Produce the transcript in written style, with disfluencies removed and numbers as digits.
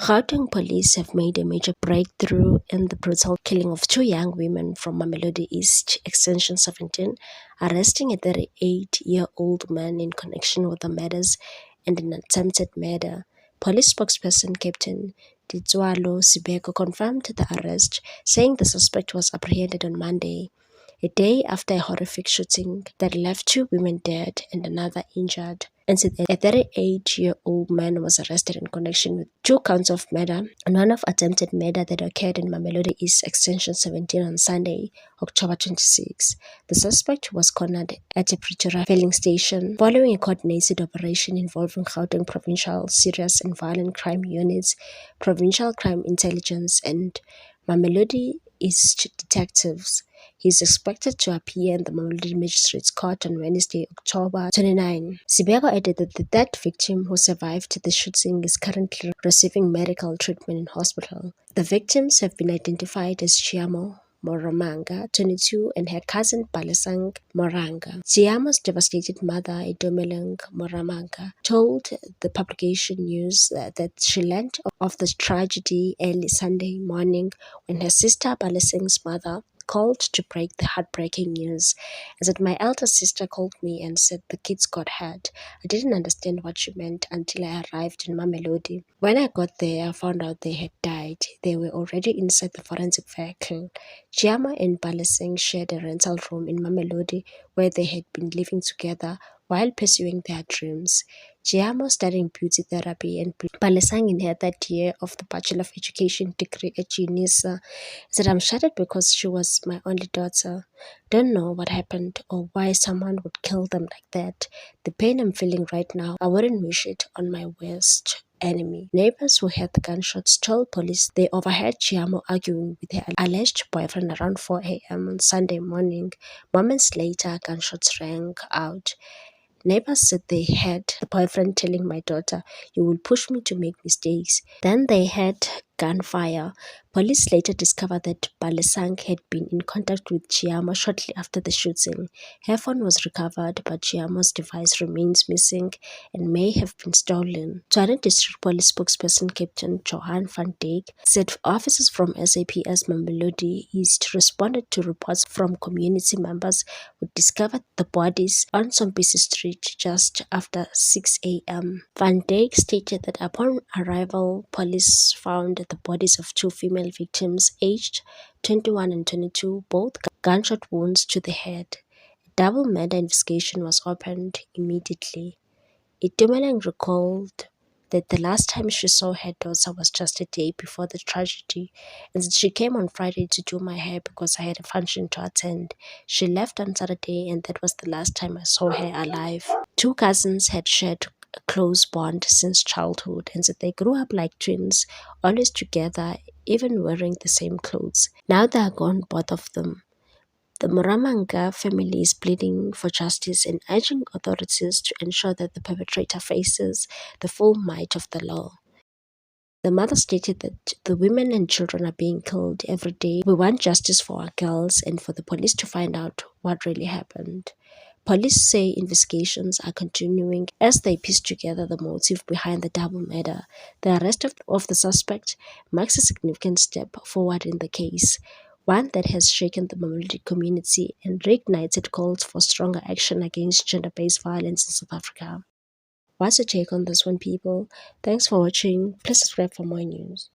Gauteng police have made a major breakthrough in the brutal killing of two young women from Mamelodi East Extension 17, arresting a 38-year-old man in connection with the murders and an attempted murder. Police spokesperson Captain Ditswalo Sibeko confirmed the arrest, saying the suspect was apprehended on Monday, a day after a horrific shooting that left two women dead and another injured. And said a 38-year-old man was arrested in connection with two counts of murder and one of attempted murder that occurred in Mamelodi East Extension 17 on Sunday, October 26. The suspect was cornered at a Pretoria filling station following a coordinated operation involving Gauteng Provincial Serious and Violent Crime Units, Provincial Crime Intelligence, and Mamelodi East detectives. He is expected to appear in the Mamelodi Magistrates Court on Wednesday, October 29. Sibeko added that the third victim who survived the shooting is currently receiving medical treatment in hospital. The victims have been identified as Chiamo Moramanga, 22, and her cousin Balisang Moranga. Chiamo's devastated mother, Idomeleng Moramanga, told the publication news that she learned of the tragedy early Sunday morning when her sister Balisang's mother called to break the heartbreaking news, and said, "My elder sister called me and said the kids got hurt. I didn't understand what she meant until I arrived in Mamelodi. When I got there, I found out they had died. They were already inside the forensic vehicle." Chiama and Balisang shared a rental room in Mamelodi where they had been living together while pursuing their dreams. Chiamo studying beauty therapy and Balisang in her third year of the Bachelor of Education degree at UNISA said, "I'm shattered because she was my only daughter. Don't know what happened or why someone would kill them like that. The pain I'm feeling right now, I wouldn't wish it on my worst enemy." Neighbors who heard the gunshots told police they overheard Chiamo arguing with her alleged boyfriend around 4 a.m. on Sunday morning. Moments later, gunshots rang out. Neighbors said they heard the boyfriend telling my daughter, "You will push me to make mistakes." Then they heard gunfire. Police later discovered that Balisang had been in contact with Chiamo shortly after the shooting. Her phone was recovered, but Chiamo's device remains missing and may have been stolen. Tshwane District Police spokesperson Captain Johan van Dijk said officers from SAPS Mamelodi East responded to reports from community members who discovered the bodies on Sompisi Street just after 6 a.m. Van Dijk stated that upon arrival, police found the bodies of two female victims aged 21 and 22, both gunshot wounds to the head. A double murder investigation was opened immediately. Itumeleng recalled that the last time she saw her daughter was just a day before the tragedy, and that she came on Friday to do my hair because I had a function to attend. She left on Saturday, and that was the last time I saw her alive. Two cousins had shared a close bond since childhood, and that they grew up like twins, always together, even wearing the same clothes. Now they are gone, both of them. The Moramanga family is pleading for justice and urging authorities to ensure that the perpetrator faces the full might of the law. The mother stated that the women and children are being killed every day. We want justice for our girls and for the police to find out what really happened. Police say investigations are continuing as they piece together the motive behind the double murder. The arrest of the suspect marks a significant step forward in the case, one that has shaken the Mamelodi community and reignited calls for stronger action against gender-based violence in South Africa. What's your take on this one, people? Thanks for watching. Please subscribe for more news.